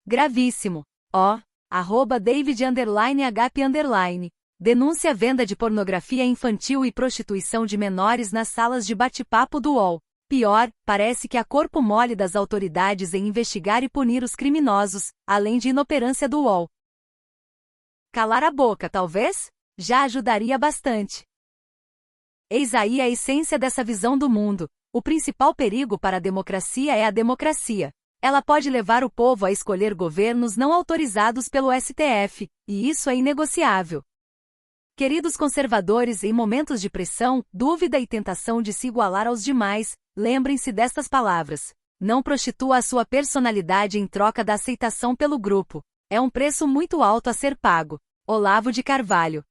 Gravíssimo. Ó. @David_HP_. Denúncia venda de pornografia infantil e prostituição de menores nas salas de bate-papo do UOL. Pior, parece que há corpo mole das autoridades em investigar e punir os criminosos, além de inoperância do UOL. Calar a boca, talvez? Já ajudaria bastante. Eis aí a essência dessa visão do mundo. O principal perigo para a democracia é a democracia. Ela pode levar o povo a escolher governos não autorizados pelo STF, e isso é inegociável. Queridos conservadores, em momentos de pressão, dúvida e tentação de se igualar aos demais, lembrem-se destas palavras. Não prostitua a sua personalidade em troca da aceitação pelo grupo. É um preço muito alto a ser pago. Olavo de Carvalho.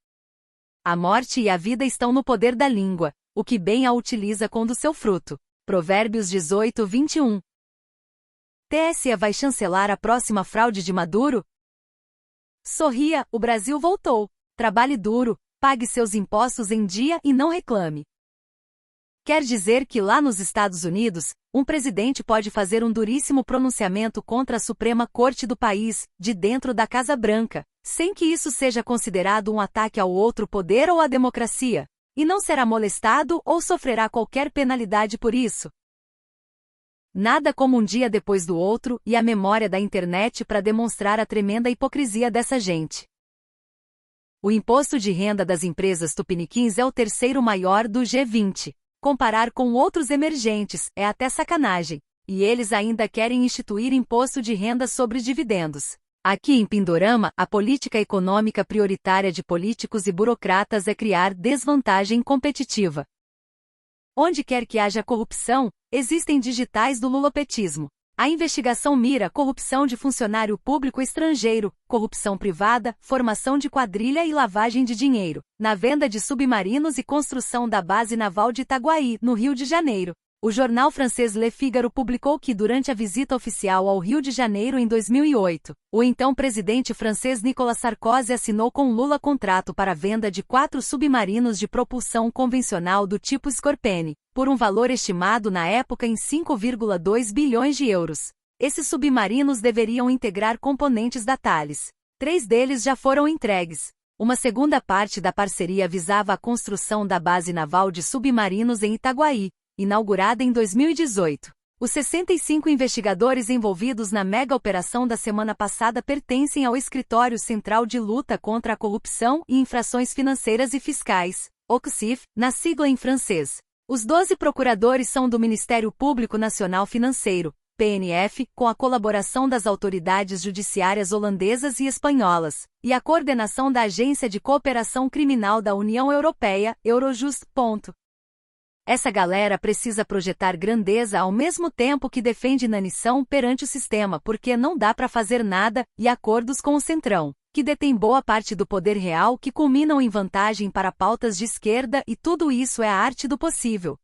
A morte e a vida estão no poder da língua. O que bem a utiliza com do seu fruto. Provérbios 18:21. TSE vai chancelar a próxima fraude de Maduro? Sorria, o Brasil voltou. Trabalhe duro, pague seus impostos em dia e não reclame. Quer dizer que lá nos Estados Unidos, um presidente pode fazer um duríssimo pronunciamento contra a Suprema Corte do país, de dentro da Casa Branca, sem que isso seja considerado um ataque ao outro poder ou à democracia, e não será molestado ou sofrerá qualquer penalidade por isso. Nada como um dia depois do outro e a memória da internet para demonstrar a tremenda hipocrisia dessa gente. O imposto de renda das empresas tupiniquins é o terceiro maior do G20. Comparar com outros emergentes é até sacanagem. E eles ainda querem instituir imposto de renda sobre dividendos. Aqui em Pindorama, a política econômica prioritária de políticos e burocratas é criar desvantagem competitiva. Onde quer que haja corrupção, existem digitais do lulopetismo. A investigação mira corrupção de funcionário público estrangeiro, corrupção privada, formação de quadrilha e lavagem de dinheiro, na venda de submarinos e construção da base naval de Itaguaí, no Rio de Janeiro. O jornal francês Le Figaro publicou que durante a visita oficial ao Rio de Janeiro em 2008, o então presidente francês Nicolas Sarkozy assinou com Lula contrato para a venda de 4 submarinos de propulsão convencional do tipo Scorpene, por um valor estimado na época em 5,2 bilhões de euros. Esses submarinos deveriam integrar componentes da Thales. 3 deles já foram entregues. Uma segunda parte da parceria visava a construção da base naval de submarinos em Itaguaí, inaugurada em 2018. Os 65 investigadores envolvidos na mega operação da semana passada pertencem ao Escritório Central de Luta contra a Corrupção e Infrações Financeiras e Fiscais, OCCIF, na sigla em francês. Os 12 procuradores são do Ministério Público Nacional Financeiro, PNF, com a colaboração das autoridades judiciárias holandesas e espanholas, e a coordenação da Agência de Cooperação Criminal da União Europeia, Eurojust. Essa galera precisa projetar grandeza ao mesmo tempo que defende inanição perante o sistema porque não dá para fazer nada, e acordos com o Centrão, que detém boa parte do poder real que culminam em vantagem para pautas de esquerda e tudo isso é a arte do possível.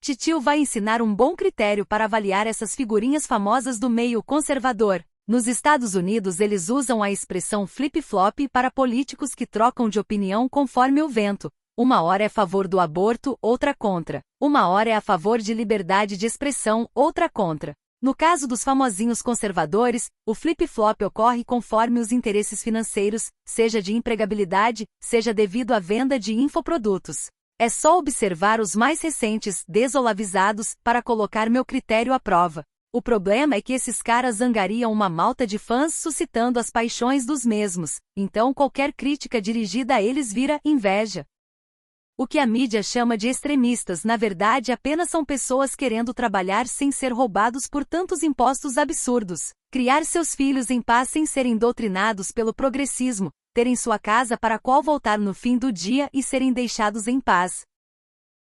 Titio vai ensinar um bom critério para avaliar essas figurinhas famosas do meio conservador. Nos Estados Unidos eles usam a expressão flip-flop para políticos que trocam de opinião conforme o vento. Uma hora é a favor do aborto, outra contra. Uma hora é a favor de liberdade de expressão, outra contra. No caso dos famosinhos conservadores, o flip-flop ocorre conforme os interesses financeiros, seja de empregabilidade, seja devido à venda de infoprodutos. É só observar os mais recentes desolavizados para colocar meu critério à prova. O problema é que esses caras zangariam uma malta de fãs suscitando as paixões dos mesmos, então qualquer crítica dirigida a eles vira inveja. O que a mídia chama de extremistas na verdade apenas são pessoas querendo trabalhar sem ser roubados por tantos impostos absurdos, criar seus filhos em paz sem serem doutrinados pelo progressismo, terem sua casa para a qual voltar no fim do dia e serem deixados em paz.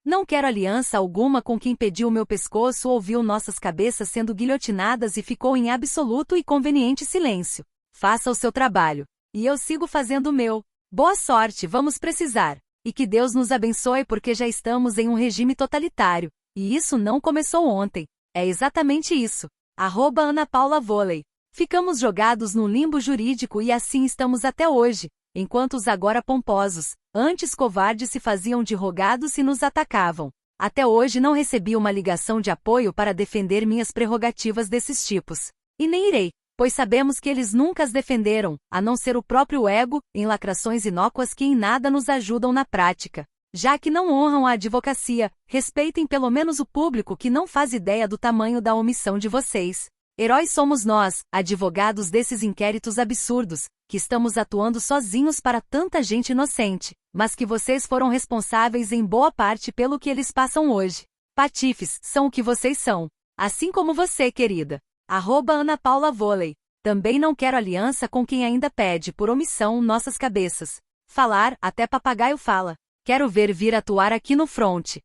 Não quero aliança alguma com quem pediu meu pescoço ou viu nossas cabeças sendo guilhotinadas e ficou em absoluto e conveniente silêncio. Faça o seu trabalho. E eu sigo fazendo o meu. Boa sorte, vamos precisar. E que Deus nos abençoe porque já estamos em um regime totalitário. E isso não começou ontem. É exatamente isso. @AnaPaulaVôlei. Ficamos jogados num limbo jurídico e assim estamos até hoje, enquanto os agora pomposos, antes covardes se faziam de rogados e nos atacavam. Até hoje não recebi uma ligação de apoio para defender minhas prerrogativas desses tipos. E nem irei. Pois sabemos que eles nunca as defenderam, a não ser o próprio ego, em lacrações inócuas que em nada nos ajudam na prática. Já que não honram a advocacia, respeitem pelo menos o público que não faz ideia do tamanho da omissão de vocês. Heróis somos nós, advogados desses inquéritos absurdos, que estamos atuando sozinhos para tanta gente inocente, mas que vocês foram responsáveis em boa parte pelo que eles passam hoje. Patifes, são o que vocês são. Assim como você, querida. @AnaPaulaVôlei. Também não quero aliança com quem ainda pede por omissão nossas cabeças. Falar, até papagaio fala. Quero ver vir atuar aqui no front.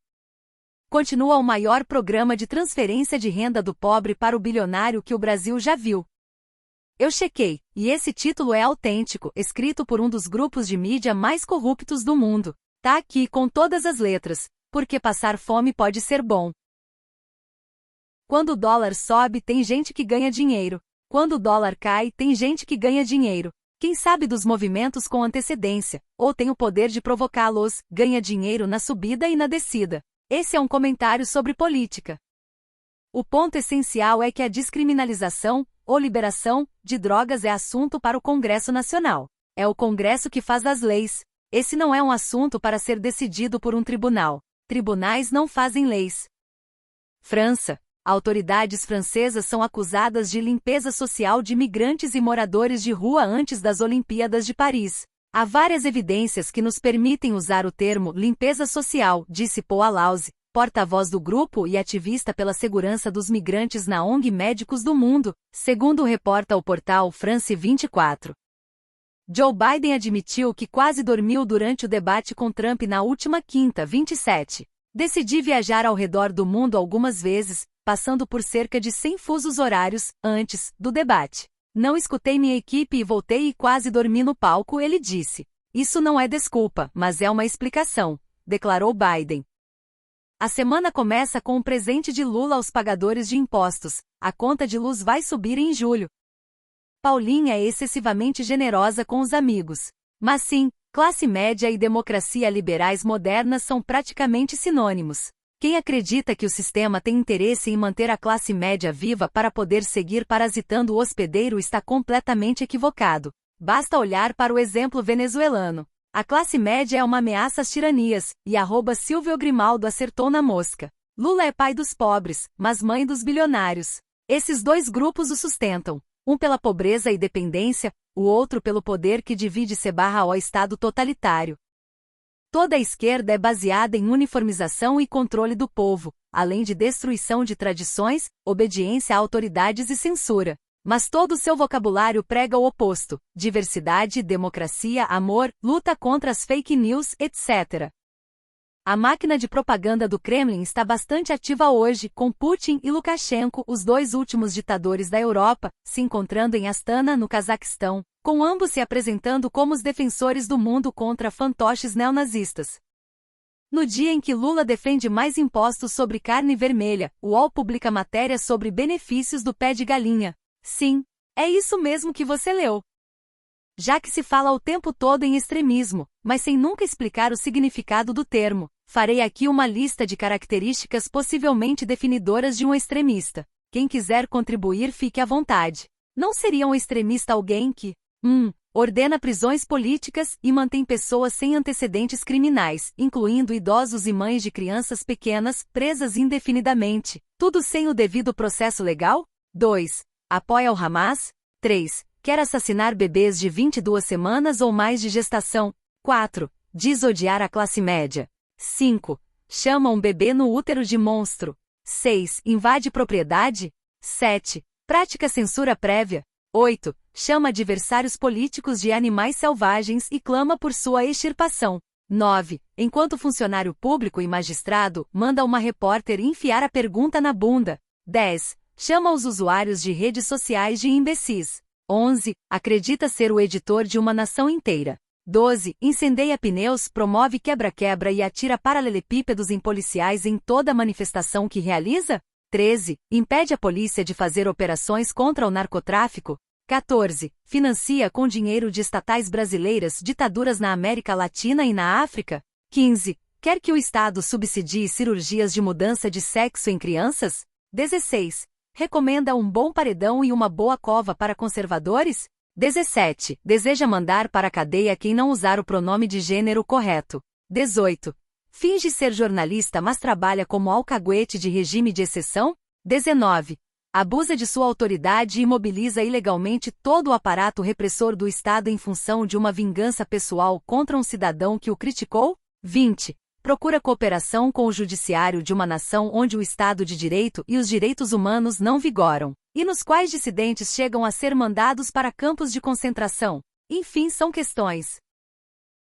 Continua o maior programa de transferência de renda do pobre para o bilionário que o Brasil já viu. Eu chequei, e esse título é autêntico, escrito por um dos grupos de mídia mais corruptos do mundo. Tá aqui com todas as letras, porque passar fome pode ser bom. Quando o dólar sobe, tem gente que ganha dinheiro. Quando o dólar cai, tem gente que ganha dinheiro. Quem sabe dos movimentos com antecedência, ou tem o poder de provocá-los, ganha dinheiro na subida e na descida. Esse é um comentário sobre política. O ponto essencial é que a descriminalização, ou liberação, de drogas é assunto para o Congresso Nacional. É o Congresso que faz as leis. Esse não é um assunto para ser decidido por um tribunal. Tribunais não fazem leis. França. Autoridades francesas são acusadas de limpeza social de migrantes e moradores de rua antes das Olimpíadas de Paris. Há várias evidências que nos permitem usar o termo limpeza social, disse Paul Alauze, porta-voz do grupo e ativista pela segurança dos migrantes na ONG Médicos do Mundo, segundo reporta o portal France 24. Joe Biden admitiu que quase dormiu durante o debate com Trump na última quinta, 27. Decidi viajar ao redor do mundo algumas vezes, passando por cerca de 100 fusos horários, antes do debate. Não escutei minha equipe e voltei e quase dormi no palco, ele disse. Isso não é desculpa, mas é uma explicação, declarou Biden. A semana começa com um presente de Lula aos pagadores de impostos. A conta de luz vai subir em julho. Paulinha é excessivamente generosa com os amigos. Mas sim, classe média e democracia liberais modernas são praticamente sinônimos. Quem acredita que o sistema tem interesse em manter a classe média viva para poder seguir parasitando o hospedeiro está completamente equivocado. Basta olhar para o exemplo venezuelano. A classe média é uma ameaça às tiranias, e @Silvio Grimaldo acertou na mosca. Lula é pai dos pobres, mas mãe dos bilionários. Esses dois grupos o sustentam. Um pela pobreza e dependência, o outro pelo poder que divide-se ao Estado totalitário. Toda a esquerda é baseada em uniformização e controle do povo, além de destruição de tradições, obediência a autoridades e censura. Mas todo o seu vocabulário prega o oposto: diversidade, democracia, amor, luta contra as fake news, etc. A máquina de propaganda do Kremlin está bastante ativa hoje, com Putin e Lukashenko, os dois últimos ditadores da Europa, se encontrando em Astana, no Cazaquistão, com ambos se apresentando como os defensores do mundo contra fantoches neonazistas. No dia em que Lula defende mais impostos sobre carne vermelha, o UOL publica matéria sobre benefícios do pé de galinha. Sim, é isso mesmo que você leu. Já que se fala o tempo todo em extremismo, mas sem nunca explicar o significado do termo, farei aqui uma lista de características possivelmente definidoras de um extremista. Quem quiser contribuir, fique à vontade. Não seria um extremista alguém que ordena prisões políticas e mantém pessoas sem antecedentes criminais, incluindo idosos e mães de crianças pequenas, presas indefinidamente, tudo sem o devido processo legal? 2. Apoia o Hamas? 3. Quer assassinar bebês de 22 semanas ou mais de gestação? 4. Diz odiar a classe média. 5. Chama um bebê no útero de monstro. 6. Invade propriedade? 7. Pratica censura prévia. 8. Chama adversários políticos de animais selvagens e clama por sua extirpação. 9. Enquanto funcionário público e magistrado, manda uma repórter enfiar a pergunta na bunda. 10. Chama os usuários de redes sociais de imbecis. 11. Acredita ser o editor de uma nação inteira. 12. Incendeia pneus, promove quebra-quebra e atira paralelepípedos em policiais em toda manifestação que realiza? 13. Impede a polícia de fazer operações contra o narcotráfico? 14. Financia com dinheiro de estatais brasileiras ditaduras na América Latina e na África? 15. Quer que o Estado subsidie cirurgias de mudança de sexo em crianças? 16. Recomenda um bom paredão e uma boa cova para conservadores? 17. Deseja mandar para a cadeia quem não usar o pronome de gênero correto. 18. Finge ser jornalista mas trabalha como alcaguete de regime de exceção? 19. Abusa de sua autoridade e mobiliza ilegalmente todo o aparato repressor do Estado em função de uma vingança pessoal contra um cidadão que o criticou? 20. Procura cooperação com o judiciário de uma nação onde o Estado de Direito e os direitos humanos não vigoram, e nos quais dissidentes chegam a ser mandados para campos de concentração. Enfim, são questões